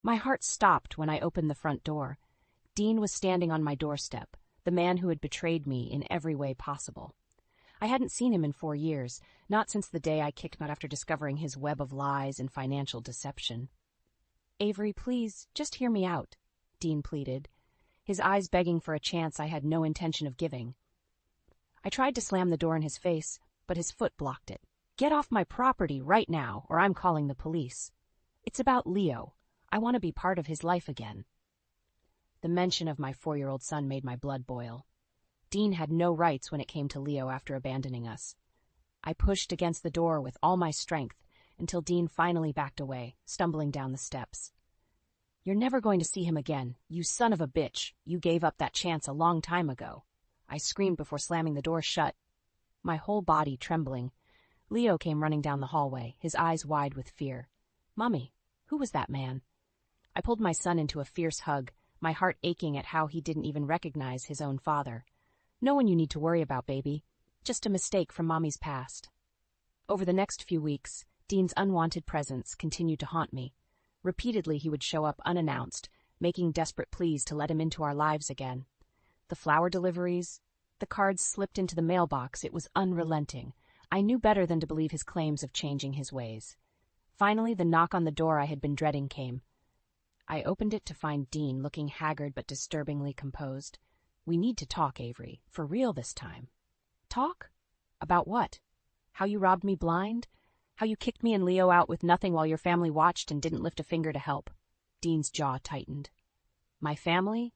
My heart stopped when I opened the front door. Dean was standing on my doorstep, the man who had betrayed me in every way possible. I hadn't seen him in 4 years, not since the day I kicked him out after discovering his web of lies and financial deception. "Avery, please, just hear me out," Dean pleaded, his eyes begging for a chance I had no intention of giving. I tried to slam the door in his face, but his foot blocked it. "Get off my property right now, or I'm calling the police. It's about Leo. I want to be part of his life again." The mention of my 4-year-old son made my blood boil. Dean had no rights when it came to Leo after abandoning us. I pushed against the door with all my strength until Dean finally backed away, stumbling down the steps. "You're never going to see him again, you son of a bitch. You gave up that chance a long time ago," I screamed before slamming the door shut. My whole body trembling, Leo came running down the hallway, his eyes wide with fear. "Mommy, who was that man?" I pulled my son into a fierce hug, my heart aching at how he didn't even recognize his own father. "No one you need to worry about, baby. Just a mistake from Mommy's past." Over the next few weeks, Dean's unwanted presence continued to haunt me. Repeatedly he would show up unannounced, making desperate pleas to let him into our lives again. The flower deliveries, the cards slipped into the mailbox, it was unrelenting. I knew better than to believe his claims of changing his ways. Finally, the knock on the door I had been dreading came. I opened it to find Dean looking haggard but disturbingly composed. "We need to talk, Avery, for real this time." "Talk? About what? How you robbed me blind? How you kicked me and Leo out with nothing while your family watched and didn't lift a finger to help?" Dean's jaw tightened. "My family?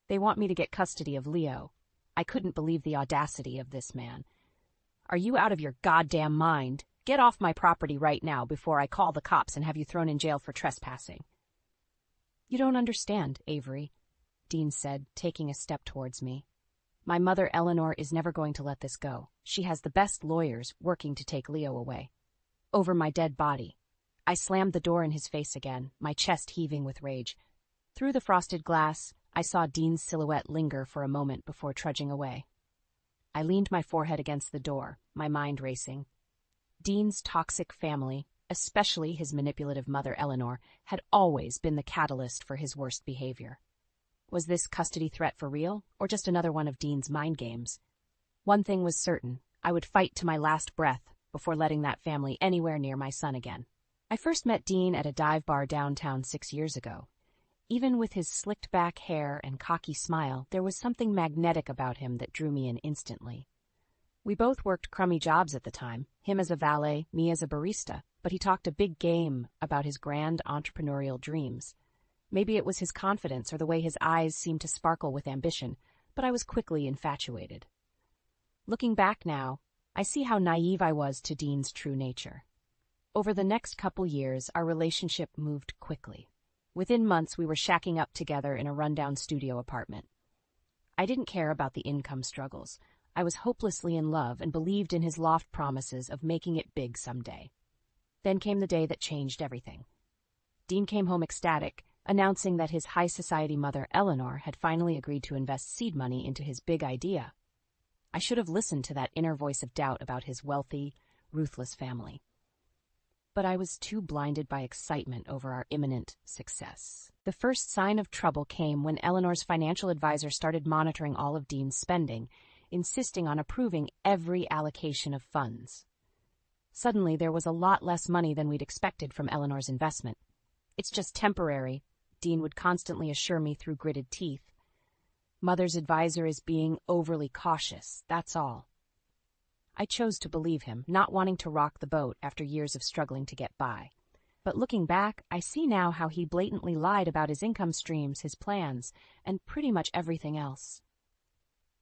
They want me to get custody of Leo." I couldn't believe the audacity of this man. "Are you out of your goddamn mind? Get off my property right now before I call the cops and have you thrown in jail for trespassing." "You don't understand, Avery," Dean said, taking a step towards me. "My mother, Eleanor, is never going to let this go. She has the best lawyers working to take Leo away. Over my dead body." I slammed the door in his face again, my chest heaving with rage. Through the frosted glass, I saw Dean's silhouette linger for a moment before trudging away. I leaned my forehead against the door, my mind racing. Dean's toxic family, especially his manipulative mother Eleanor, had always been the catalyst for his worst behavior. Was this custody threat for real, or just another one of Dean's mind games? One thing was certain, I would fight to my last breath before letting that family anywhere near my son again. I first met Dean at a dive bar downtown 6 years ago. Even with his slicked-back hair and cocky smile, there was something magnetic about him that drew me in instantly. We both worked crummy jobs at the time, him as a valet, me as a barista, but he talked a big game about his grand entrepreneurial dreams. Maybe it was his confidence or the way his eyes seemed to sparkle with ambition, but I was quickly infatuated. Looking back now, I see how naive I was to Dean's true nature. Over the next couple years, our relationship moved quickly. Within months, we were shacking up together in a rundown studio apartment. I didn't care about the income struggles. I was hopelessly in love and believed in his loft promises of making it big someday. Then came the day that changed everything. Dean came home ecstatic, announcing that his high society mother, Eleanor, had finally agreed to invest seed money into his big idea. I should have listened to that inner voice of doubt about his wealthy, ruthless family. But I was too blinded by excitement over our imminent success. The first sign of trouble came when Eleanor's financial advisor started monitoring all of Dean's spending, insisting on approving every allocation of funds. Suddenly, there was a lot less money than we'd expected from Eleanor's investment. "It's just temporary," Dean would constantly assure me through gritted teeth. "Mother's advisor is being overly cautious, that's all." I chose to believe him, not wanting to rock the boat after years of struggling to get by. But looking back, I see now how he blatantly lied about his income streams, his plans, and pretty much everything else.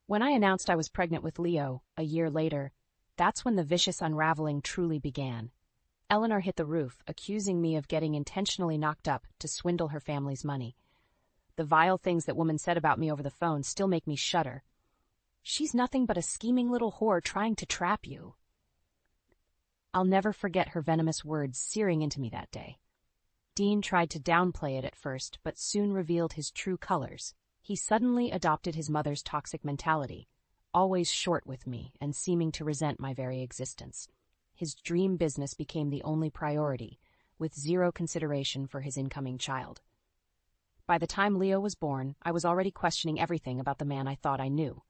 When I announced I was pregnant with Leo, a year later, that's when the vicious unraveling truly began. Eleanor hit the roof, accusing me of getting intentionally knocked up to swindle her family's money. The vile things that woman said about me over the phone still make me shudder. "She's nothing but a scheming little whore trying to trap you." I'll never forget her venomous words searing into me that day. Dean tried to downplay it at first, but soon revealed his true colors. He suddenly adopted his mother's toxic mentality, always short with me and seeming to resent my very existence. His dream business became the only priority, with zero consideration for his incoming child. By the time Leo was born, I was already questioning everything about the man I thought I knew.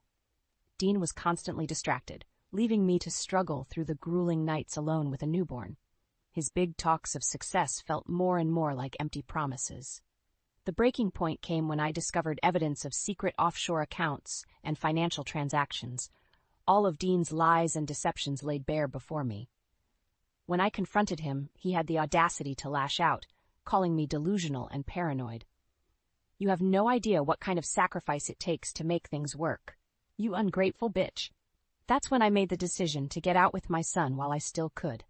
Dean was constantly distracted, leaving me to struggle through the grueling nights alone with a newborn. His big talks of success felt more and more like empty promises. The breaking point came when I discovered evidence of secret offshore accounts and financial transactions, all of Dean's lies and deceptions laid bare before me. When I confronted him, he had the audacity to lash out, calling me delusional and paranoid. "You have no idea what kind of sacrifice it takes to make things work. You ungrateful bitch." That's when I made the decision to get out with my son while I still could.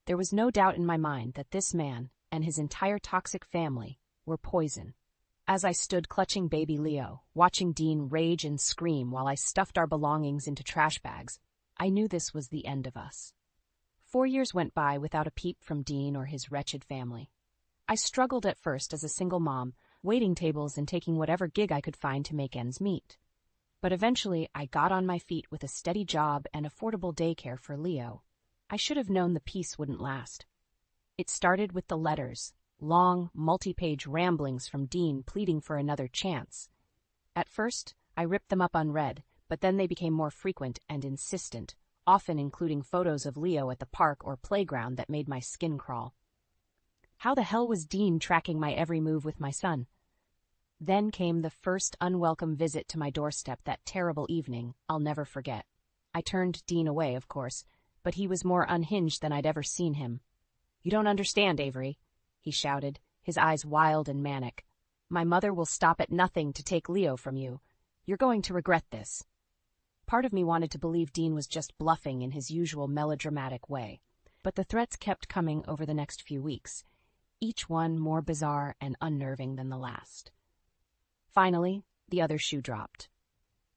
There was no doubt in my mind that this man and his entire toxic family were poison. As I stood clutching baby Leo, watching Dean rage and scream while I stuffed our belongings into trash bags, I knew this was the end of us. 4 years went by without a peep from Dean or his wretched family. I struggled at first as a single mom, waiting tables and taking whatever gig I could find to make ends meet. But eventually, I got on my feet with a steady job and affordable daycare for Leo. I should have known the peace wouldn't last. It started with the letters, long, multi-page ramblings from Dean pleading for another chance. At first, I ripped them up unread, but then they became more frequent and insistent, often including photos of Leo at the park or playground that made my skin crawl. How the hell was Dean tracking my every move with my son? Then came the first unwelcome visit to my doorstep that terrible evening I'll never forget. I turned Dean away, of course, but he was more unhinged than I'd ever seen him. "You don't understand, Avery," he shouted, his eyes wild and manic. "My mother will stop at nothing to take Leo from you. You're going to regret this." Part of me wanted to believe Dean was just bluffing in his usual melodramatic way, but the threats kept coming over the next few weeks, each one more bizarre and unnerving than the last. Finally, the other shoe dropped.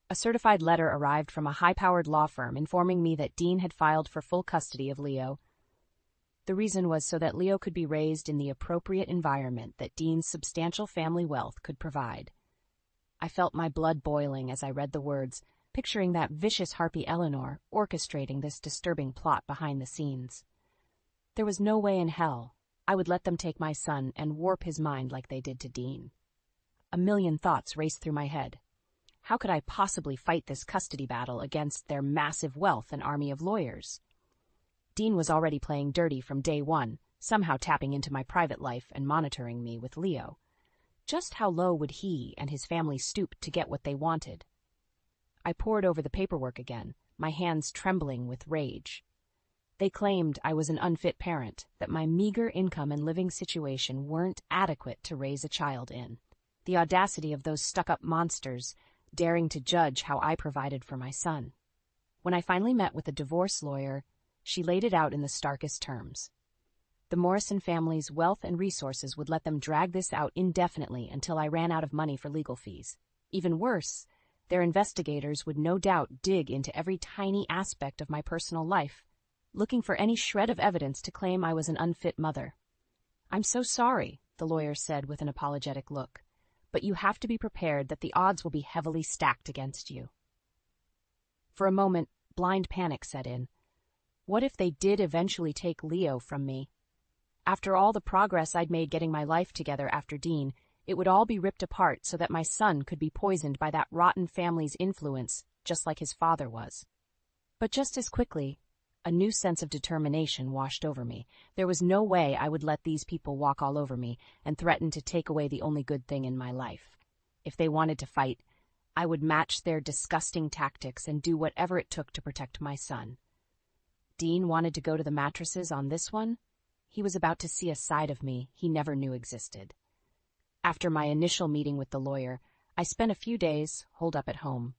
A certified letter arrived from a high-powered law firm informing me that Dean had filed for full custody of Leo. The reason was so that Leo could be raised in the appropriate environment that Dean's substantial family wealth could provide. I felt my blood boiling as I read the words, picturing that vicious harpy Eleanor orchestrating this disturbing plot behind the scenes. There was no way in hell I would let them take my son and warp his mind like they did to Dean. A million thoughts raced through my head. How could I possibly fight this custody battle against their massive wealth and army of lawyers? Dean was already playing dirty from day one, somehow tapping into my private life and monitoring me with Leo. Just how low would he and his family stoop to get what they wanted? I pored over the paperwork again, my hands trembling with rage. They claimed I was an unfit parent, that my meager income and living situation weren't adequate to raise a child in. The audacity of those stuck-up monsters daring to judge how I provided for my son. When I finally met with a divorce lawyer, she laid it out in the starkest terms. The Morrison family's wealth and resources would let them drag this out indefinitely until I ran out of money for legal fees. Even worse, their investigators would no doubt dig into every tiny aspect of my personal life, looking for any shred of evidence to claim I was an unfit mother. "I'm so sorry," the lawyer said with an apologetic look, "but you have to be prepared that the odds will be heavily stacked against you." For a moment, blind panic set in. What if they did eventually take Leo from me? After all the progress I'd made getting my life together after Dean, it would all be ripped apart so that my son could be poisoned by that rotten family's influence, just like his father was. But just as quickly, a new sense of determination washed over me. There was no way I would let these people walk all over me and threaten to take away the only good thing in my life. If they wanted to fight, I would match their disgusting tactics and do whatever it took to protect my son. Dean wanted to go to the mattresses on this one. He was about to see a side of me he never knew existed. After my initial meeting with the lawyer, I spent a few days holed up at home,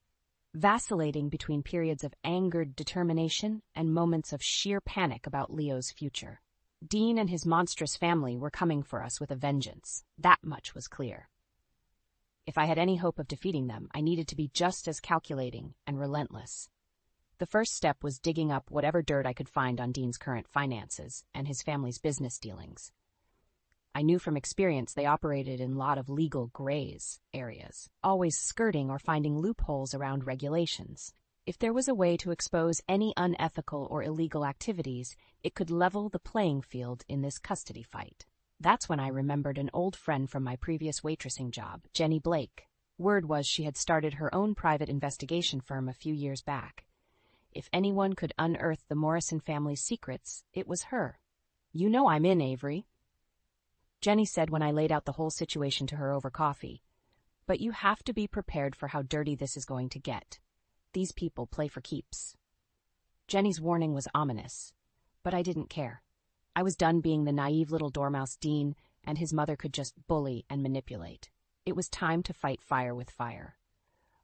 vacillating between periods of angered determination and moments of sheer panic about Leo's future. Dean and his monstrous family were coming for us with a vengeance. That much was clear. If I had any hope of defeating them, I needed to be just as calculating and relentless. The first step was digging up whatever dirt I could find on Dean's current finances and his family's business dealings. I knew from experience they operated in a lot of legal grays areas, always skirting or finding loopholes around regulations. If there was a way to expose any unethical or illegal activities, it could level the playing field in this custody fight. That's when I remembered an old friend from my previous waitressing job, Jenny Blake. Word was she had started her own private investigation firm a few years back. If anyone could unearth the Morrison family's secrets, it was her. "You know I'm in, Avery," Jenny said when I laid out the whole situation to her over coffee. "But you have to be prepared for how dirty this is going to get. These people play for keeps." Jenny's warning was ominous, but I didn't care. I was done being the naive little dormouse Dean, and his mother could just bully and manipulate. It was time to fight fire with fire.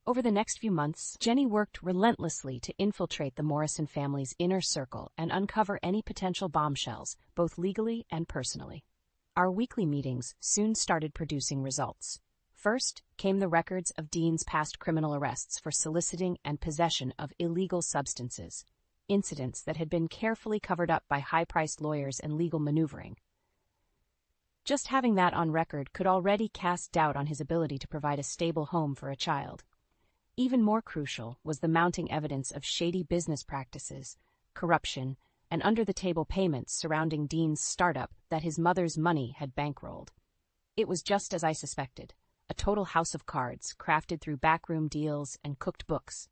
Over the next few months, Jenny worked relentlessly to infiltrate the Morrison family's inner circle and uncover any potential bombshells, both legally and personally. Our weekly meetings soon started producing results. First came the records of Dean's past criminal arrests for soliciting and possession of illegal substances, incidents that had been carefully covered up by high-priced lawyers and legal maneuvering. Just having that on record could already cast doubt on his ability to provide a stable home for a child. Even more crucial was the mounting evidence of shady business practices, corruption, and under-the-table payments surrounding Dean's startup that his mother's money had bankrolled. It was just as I suspected, a total house of cards crafted through backroom deals and cooked books.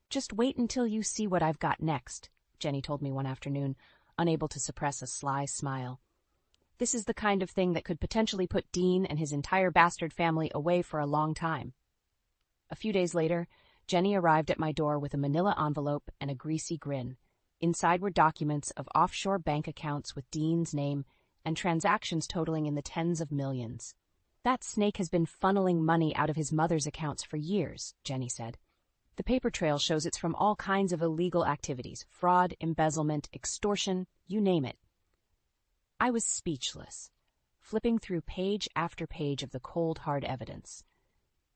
"Just wait until you see what I've got next," Jenny told me one afternoon, unable to suppress a sly smile. "This is the kind of thing that could potentially put Dean and his entire bastard family away for a long time." A few days later, Jenny arrived at my door with a manila envelope and a greasy grin. Inside were documents of offshore bank accounts with Dean's name and transactions totaling in the tens of millions. "That snake has been funneling money out of his mother's accounts for years," Jenny said. "The paper trail shows it's from all kinds of illegal activities, fraud, embezzlement, extortion, you name it." I was speechless, flipping through page after page of the cold, hard evidence.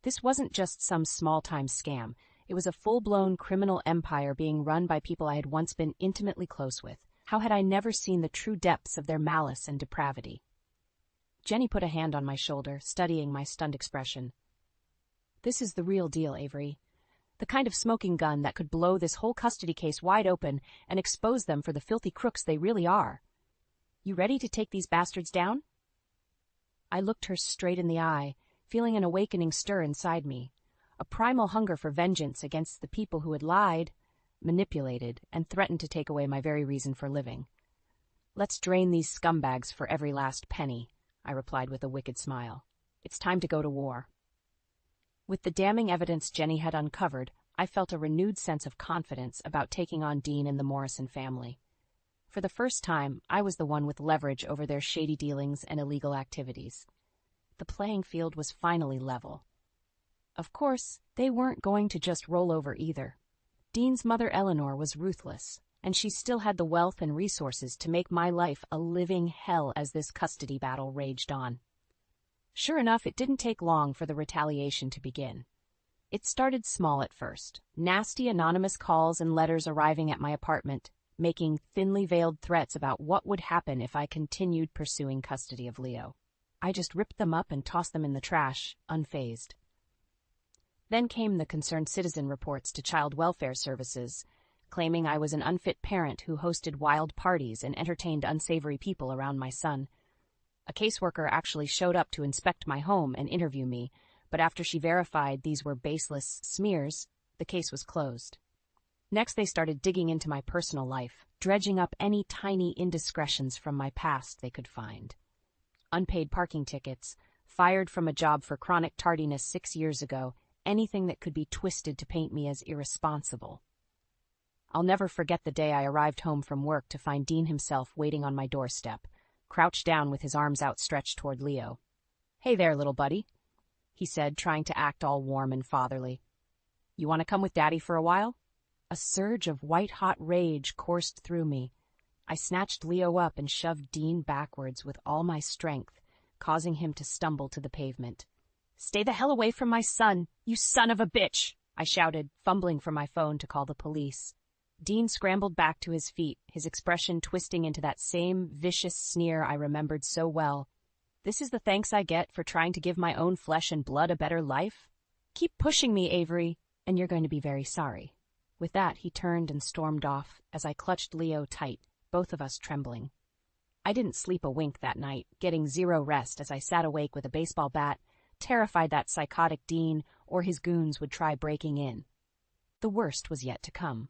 This wasn't just some small-time scam. It was a full-blown criminal empire being run by people I had once been intimately close with. How had I never seen the true depths of their malice and depravity? Jenny put a hand on my shoulder, studying my stunned expression. "This is the real deal, Avery. The kind of smoking gun that could blow this whole custody case wide open and expose them for the filthy crooks they really are. You ready to take these bastards down?" I looked her straight in the eye, feeling an awakening stir inside me, a primal hunger for vengeance against the people who had lied, manipulated, and threatened to take away my very reason for living. "Let's drain these scumbags for every last penny," I replied with a wicked smile. "It's time to go to war." With the damning evidence Jenny had uncovered, I felt a renewed sense of confidence about taking on Dean and the Morrison family. For the first time, I was the one with leverage over their shady dealings and illegal activities. The playing field was finally level. Of course, they weren't going to just roll over either. Dean's mother Eleanor was ruthless, and she still had the wealth and resources to make my life a living hell as this custody battle raged on. Sure enough, it didn't take long for the retaliation to begin. It started small at first, nasty anonymous calls and letters arriving at my apartment, making thinly veiled threats about what would happen if I continued pursuing custody of Leo. I just ripped them up and tossed them in the trash, unfazed. Then came the concerned citizen reports to Child Welfare Services, claiming I was an unfit parent who hosted wild parties and entertained unsavory people around my son. A caseworker actually showed up to inspect my home and interview me, but after she verified these were baseless smears, the case was closed. Next, they started digging into my personal life, dredging up any tiny indiscretions from my past they could find. Unpaid parking tickets, fired from a job for chronic tardiness 6 years ago, anything that could be twisted to paint me as irresponsible. I'll never forget the day I arrived home from work to find Dean himself waiting on my doorstep, crouched down with his arms outstretched toward Leo. "Hey there, little buddy," he said, trying to act all warm and fatherly. "You want to come with Daddy for a while?" A surge of white-hot rage coursed through me. I snatched Leo up and shoved Dean backwards with all my strength, causing him to stumble to the pavement. "Stay the hell away from my son, you son of a bitch!" I shouted, fumbling for my phone to call the police. Dean scrambled back to his feet, his expression twisting into that same vicious sneer I remembered so well. "This is the thanks I get for trying to give my own flesh and blood a better life? Keep pushing me, Avery, and you're going to be very sorry." With that, he turned and stormed off as I clutched Leo tight, both of us trembling. I didn't sleep a wink that night, getting zero rest as I sat awake with a baseball bat, terrified that psychotic Dean or his goons would try breaking in. The worst was yet to come.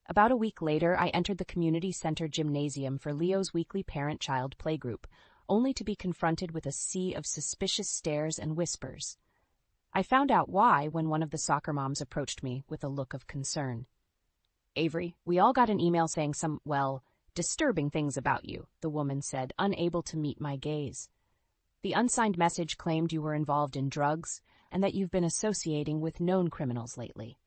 About a week later, I entered the community center gymnasium for Leo's weekly parent-child playgroup, only to be confronted with a sea of suspicious stares and whispers. I found out why when one of the soccer moms approached me with a look of concern. "Avery, we all got an email saying some, disturbing things about you," the woman said, unable to meet my gaze. "The unsigned message claimed you were involved in drugs and that you've been associating with known criminals lately."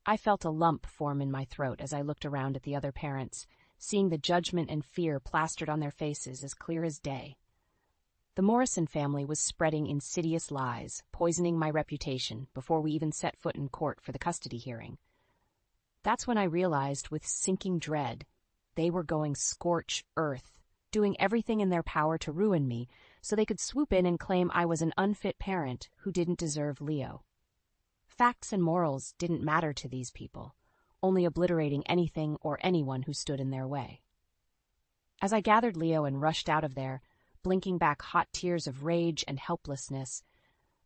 I felt a lump form in my throat as I looked around at the other parents, seeing the judgment and fear plastered on their faces as clear as day. The Morrison family was spreading insidious lies, poisoning my reputation before we even set foot in court for the custody hearing. That's when I realized with sinking dread they were going scorch earth, doing everything in their power to ruin me so they could swoop in and claim I was an unfit parent who didn't deserve Leo. Facts and morals didn't matter to these people, only obliterating anything or anyone who stood in their way. As I gathered Leo and rushed out of there, blinking back hot tears of rage and helplessness,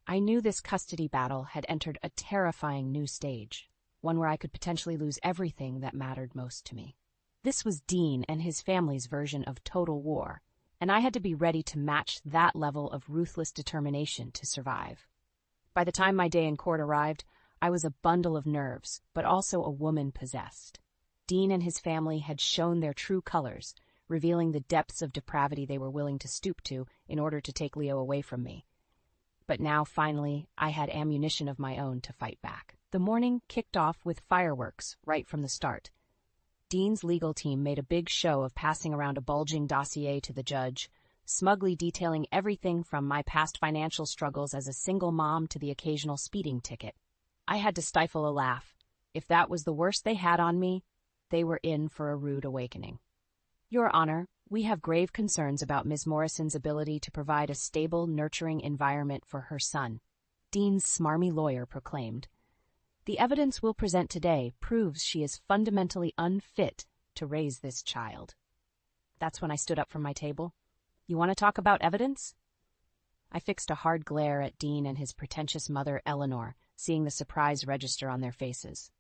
I knew this custody battle had entered a terrifying new stage, one where I could potentially lose everything that mattered most to me. This was Dean and his family's version of total war, and I had to be ready to match that level of ruthless determination to survive. By the time my day in court arrived, I was a bundle of nerves, but also a woman possessed. Dean and his family had shown their true colors, revealing the depths of depravity they were willing to stoop to in order to take Leo away from me. But now, finally, I had ammunition of my own to fight back. The morning kicked off with fireworks right from the start. Dean's legal team made a big show of passing around a bulging dossier to the judge, smugly detailing everything from my past financial struggles as a single mom to the occasional speeding ticket. I had to stifle a laugh. If that was the worst they had on me, they were in for a rude awakening. "Your Honor, we have grave concerns about Ms. Morrison's ability to provide a stable, nurturing environment for her son," Dean's smarmy lawyer proclaimed. "The evidence we'll present today proves she is fundamentally unfit to raise this child." That's when I stood up from my table. "You want to talk about evidence?" I fixed a hard glare at Dean and his pretentious mother, Eleanor, seeing the surprise register on their faces.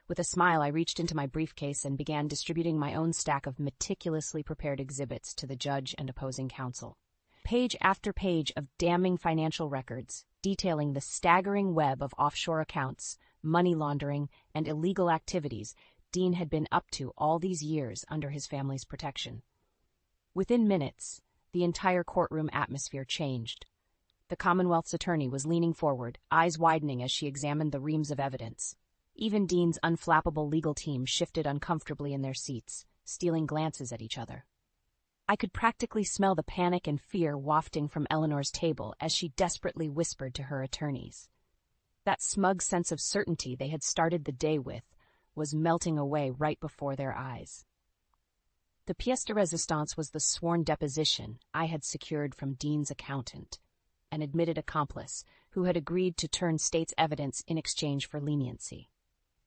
With a smile, I reached into my briefcase and began distributing my own stack of meticulously prepared exhibits to the judge and opposing counsel. Page after page of damning financial records, detailing the staggering web of offshore accounts, money laundering, and illegal activities Dean had been up to all these years under his family's protection. Within minutes, the entire courtroom atmosphere changed. The Commonwealth's attorney was leaning forward, eyes widening as she examined the reams of evidence. Even Dean's unflappable legal team shifted uncomfortably in their seats, stealing glances at each other. I could practically smell the panic and fear wafting from Eleanor's table as she desperately whispered to her attorneys. That smug sense of certainty they had started the day with was melting away right before their eyes. The pièce de résistance was the sworn deposition I had secured from Dean's accountant, an admitted accomplice who had agreed to turn state's evidence in exchange for leniency.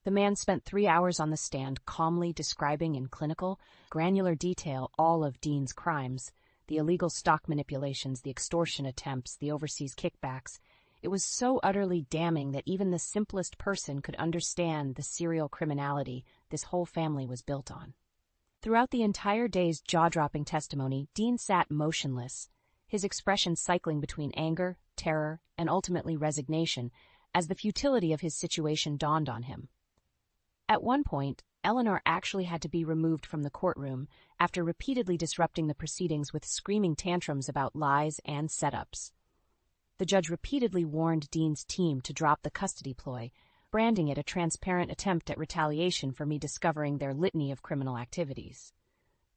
The man spent 3 hours on the stand calmly describing in clinical, granular detail all of Dean's crimes, the illegal stock manipulations, the extortion attempts, the overseas kickbacks. It was so utterly damning that even the simplest person could understand the serial criminality this whole family was built on. Throughout the entire day's jaw-dropping testimony, Dean sat motionless, his expression cycling between anger, terror, and ultimately resignation as the futility of his situation dawned on him. At one point, Eleanor actually had to be removed from the courtroom after repeatedly disrupting the proceedings with screaming tantrums about lies and setups. The judge repeatedly warned Dean's team to drop the custody ploy, branding it a transparent attempt at retaliation for me discovering their litany of criminal activities.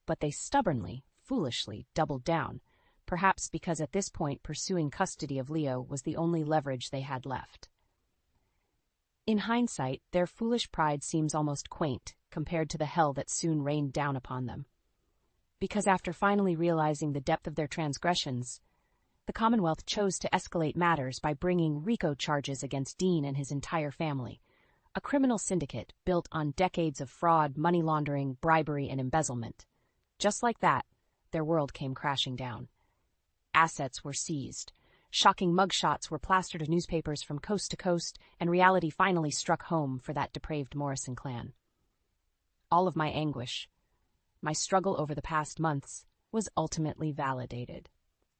But they stubbornly, foolishly doubled down, perhaps because at this point pursuing custody of Leo was the only leverage they had left. In hindsight, their foolish pride seems almost quaint compared to the hell that soon rained down upon them. Because after finally realizing the depth of their transgressions, the Commonwealth chose to escalate matters by bringing RICO charges against Dean and his entire family, A criminal syndicate built on decades of fraud, money laundering, bribery, and embezzlement. Just like that, their world came crashing down. Assets were seized. Shocking mugshots were plastered to newspapers from coast to coast, and reality finally struck home for that depraved Morrison clan. All of my anguish, my struggle over the past months, was ultimately validated.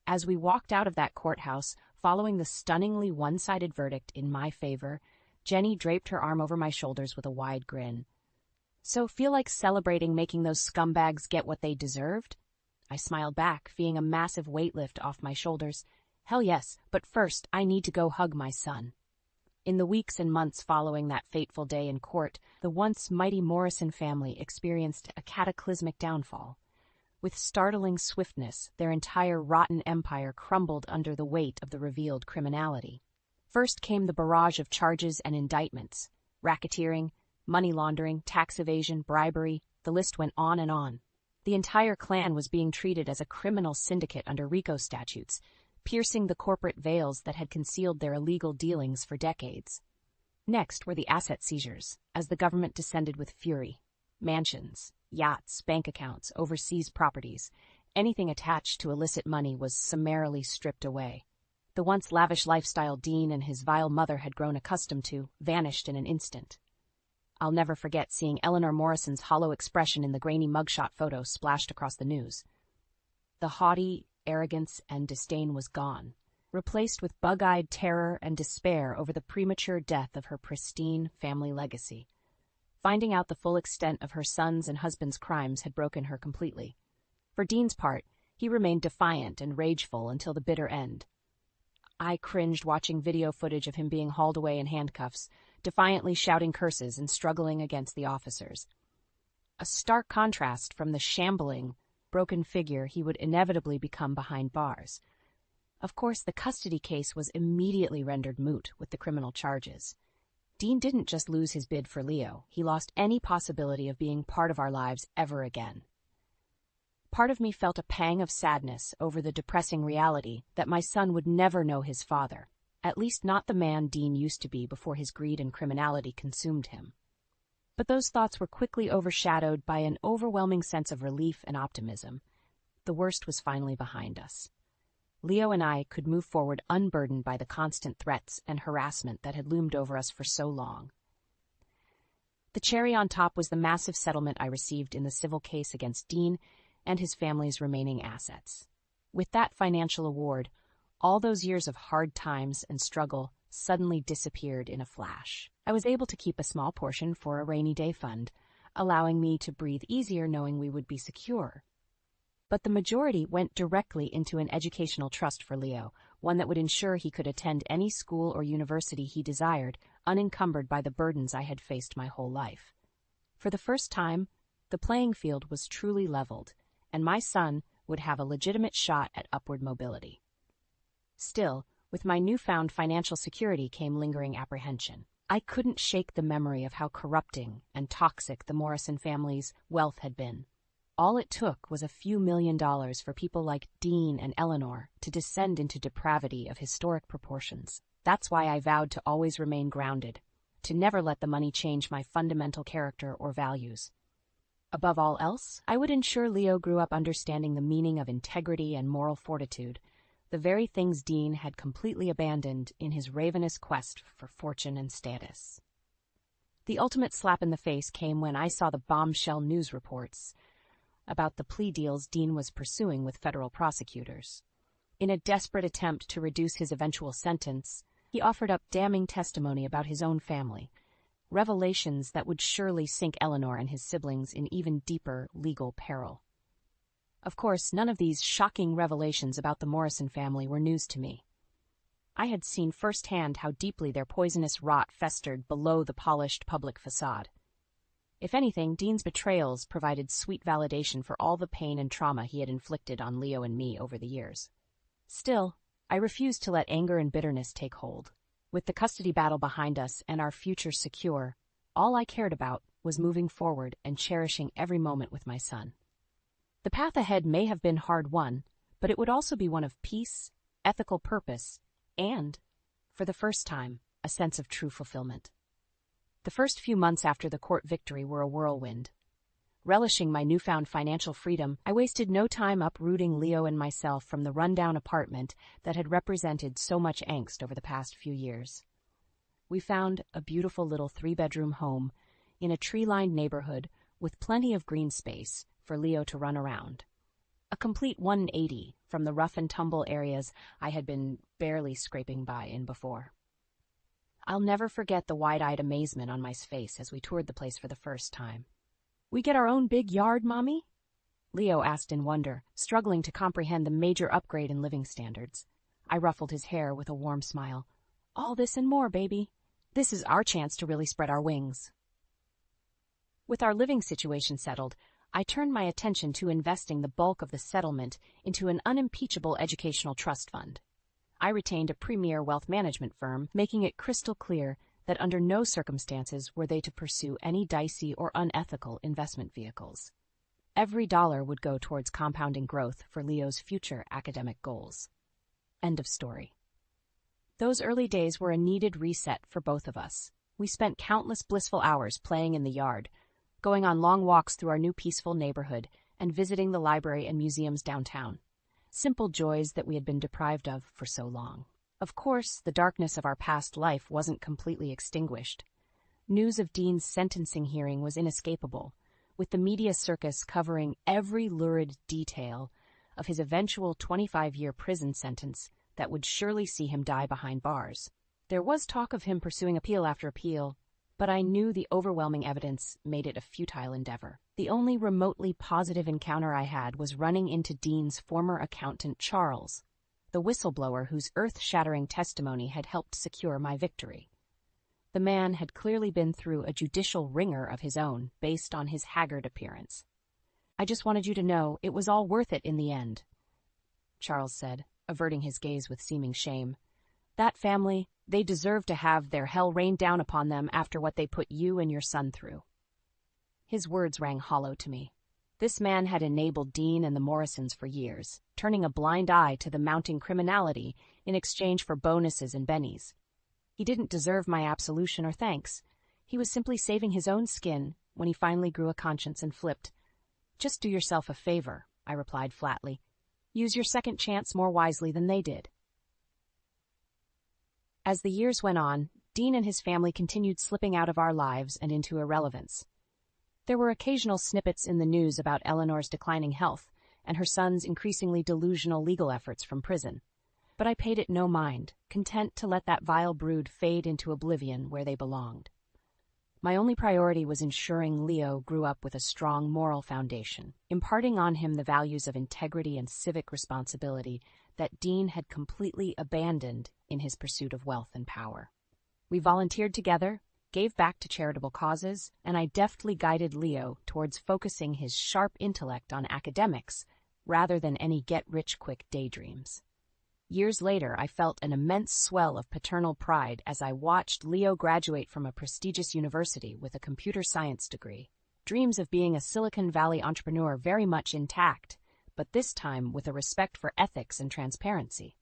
As we walked out of that courthouse, following the stunningly one-sided verdict in my favor, Jenny draped her arm over my shoulders with a wide grin. "So feel like celebrating making those scumbags get what they deserved?" I smiled back, feeling a massive weight lift off my shoulders. "Hell yes, but first I need to go hug my son." In the weeks and months following that fateful day in court, the once mighty Morrison family experienced a cataclysmic downfall. With startling swiftness, their entire rotten empire crumbled under the weight of the revealed criminality. First came the barrage of charges and indictments: racketeering, money laundering, tax evasion, bribery, the list went on and on. The entire clan was being treated as a criminal syndicate under RICO statutes, piercing the corporate veils that had concealed their illegal dealings for decades. Next were the asset seizures, as the government descended with fury. Mansions, yachts, bank accounts, overseas properties, anything attached to illicit money was summarily stripped away. The once lavish lifestyle Dean and his vile mother had grown accustomed to vanished in an instant. I'll never forget seeing Eleanor Morrison's hollow expression in the grainy mugshot photo splashed across the news. The haughty arrogance and disdain was gone, replaced with bug-eyed terror and despair over the premature death of her pristine family legacy. Finding out the full extent of her son's and husband's crimes had broken her completely. For Dean's part, he remained defiant and rageful until the bitter end. I cringed watching video footage of him being hauled away in handcuffs, defiantly shouting curses and struggling against the officers. A stark contrast from the shambling, broken figure he would inevitably become behind bars. Of course, the custody case was immediately rendered moot with the criminal charges. Dean didn't just lose his bid for Leo, he lost any possibility of being part of our lives ever again. Part of me felt a pang of sadness over the depressing reality that my son would never know his father, at least not the man Dean used to be before his greed and criminality consumed him. But those thoughts were quickly overshadowed by an overwhelming sense of relief and optimism. The worst was finally behind us. Leo and I could move forward unburdened by the constant threats and harassment that had loomed over us for so long. The cherry on top was the massive settlement I received in the civil case against Dean and his family's remaining assets. With that financial award, all those years of hard times and struggle suddenly disappeared in a flash. I was able to keep a small portion for a rainy day fund, allowing me to breathe easier knowing we would be secure. But the majority went directly into an educational trust for Leo, one that would ensure he could attend any school or university he desired, unencumbered by the burdens I had faced my whole life. For the first time, the playing field was truly leveled, and my son would have a legitimate shot at upward mobility. Still, with my newfound financial security came lingering apprehension. I couldn't shake the memory of how corrupting and toxic the Morrison family's wealth had been. All it took was a few $1,000,000 for people like Dean and Eleanor to descend into depravity of historic proportions. That's why I vowed to always remain grounded, to never let the money change my fundamental character or values. Above all else, I would ensure Leo grew up understanding the meaning of integrity and moral fortitude, the very things Dean had completely abandoned in his ravenous quest for fortune and status. The ultimate slap in the face came when I saw the bombshell news reports about the plea deals Dean was pursuing with federal prosecutors. In a desperate attempt to reduce his eventual sentence, he offered up damning testimony about his own family, revelations that would surely sink Eleanor and his siblings in even deeper legal peril. Of course, none of these shocking revelations about the Morrison family were news to me. I had seen firsthand how deeply their poisonous rot festered below the polished public facade. If anything, Dean's betrayals provided sweet validation for all the pain and trauma he had inflicted on Leo and me over the years. Still, I refused to let anger and bitterness take hold. With the custody battle behind us and our future secure, all I cared about was moving forward and cherishing every moment with my son. The path ahead may have been hard-won, but it would also be one of peace, ethical purpose, and, for the first time, a sense of true fulfillment. The first few months after the court victory were a whirlwind. Relishing my newfound financial freedom, I wasted no time uprooting Leo and myself from the rundown apartment that had represented so much angst over the past few years. We found a beautiful little 3-bedroom home in a tree-lined neighborhood with plenty of green space for Leo to run around. A complete 180 from the rough-and-tumble areas I had been barely scraping by in before. I'll never forget the wide-eyed amazement on my face as we toured the place for the first time. "We get our own big yard, Mommy?" Leo asked in wonder, struggling to comprehend the major upgrade in living standards. I ruffled his hair with a warm smile. "All this and more, baby. This is our chance to really spread our wings." With our living situation settled, I turned my attention to investing the bulk of the settlement into an unimpeachable educational trust fund. I retained a premier wealth management firm, making it crystal clear that under no circumstances were they to pursue any dicey or unethical investment vehicles. Every dollar would go towards compounding growth for Leo's future academic goals. End of story. Those early days were a needed reset for both of us. We spent countless blissful hours playing in the yard, going on long walks through our new peaceful neighborhood, and visiting the library and museums downtown. Simple joys that we had been deprived of for so long. Of course, the darkness of our past life wasn't completely extinguished. News of Dean's sentencing hearing was inescapable, with the media circus covering every lurid detail of his eventual 25-year prison sentence that would surely see him die behind bars. There was talk of him pursuing appeal after appeal, but I knew the overwhelming evidence made it a futile endeavor. The only remotely positive encounter I had was running into Dean's former accountant, Charles, the whistleblower whose earth-shattering testimony had helped secure my victory. The man had clearly been through a judicial ringer of his own, based on his haggard appearance. "I just wanted you to know it was all worth it in the end," Charles said, averting his gaze with seeming shame. "That family, they deserve to have their hell rained down upon them after what they put you and your son through." His words rang hollow to me. This man had enabled Dean and the Morrisons for years, turning a blind eye to the mounting criminality in exchange for bonuses and bennies. He didn't deserve my absolution or thanks. He was simply saving his own skin when he finally grew a conscience and flipped. "Just do yourself a favor," I replied flatly. "Use your second chance more wisely than they did." As the years went on, Dean and his family continued slipping out of our lives and into irrelevance. There were occasional snippets in the news about Eleanor's declining health and her son's increasingly delusional legal efforts from prison. But I paid it no mind, content to let that vile brood fade into oblivion where they belonged. My only priority was ensuring Leo grew up with a strong moral foundation, imparting on him the values of integrity and civic responsibility that Dean had completely abandoned in his pursuit of wealth and power. We volunteered together, gave back to charitable causes, and I deftly guided Leo towards focusing his sharp intellect on academics rather than any get-rich-quick daydreams. Years later, I felt an immense swell of paternal pride as I watched Leo graduate from a prestigious university with a computer science degree. Dreams of being a Silicon Valley entrepreneur very much intact, but this time with a respect for ethics and transparency.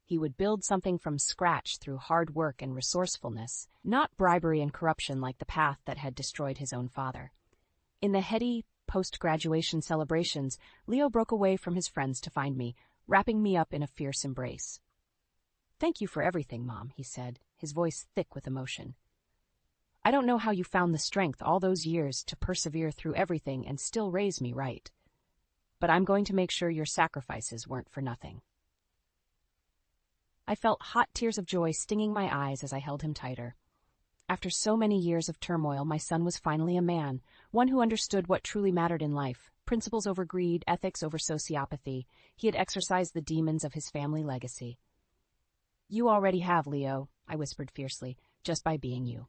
He would build something from scratch through hard work and resourcefulness, not bribery and corruption like the path that had destroyed his own father. In the heady post-graduation celebrations, Leo broke away from his friends to find me, wrapping me up in a fierce embrace. "Thank you for everything, Mom," he said, his voice thick with emotion. "I don't know how you found the strength all those years to persevere through everything and still raise me right. But I'm going to make sure your sacrifices weren't for nothing." I felt hot tears of joy stinging my eyes as I held him tighter. After so many years of turmoil, my son was finally a man, one who understood what truly mattered in life, principles over greed, ethics over sociopathy. He had exorcised the demons of his family legacy. "You already have, Leo," I whispered fiercely, "just by being you.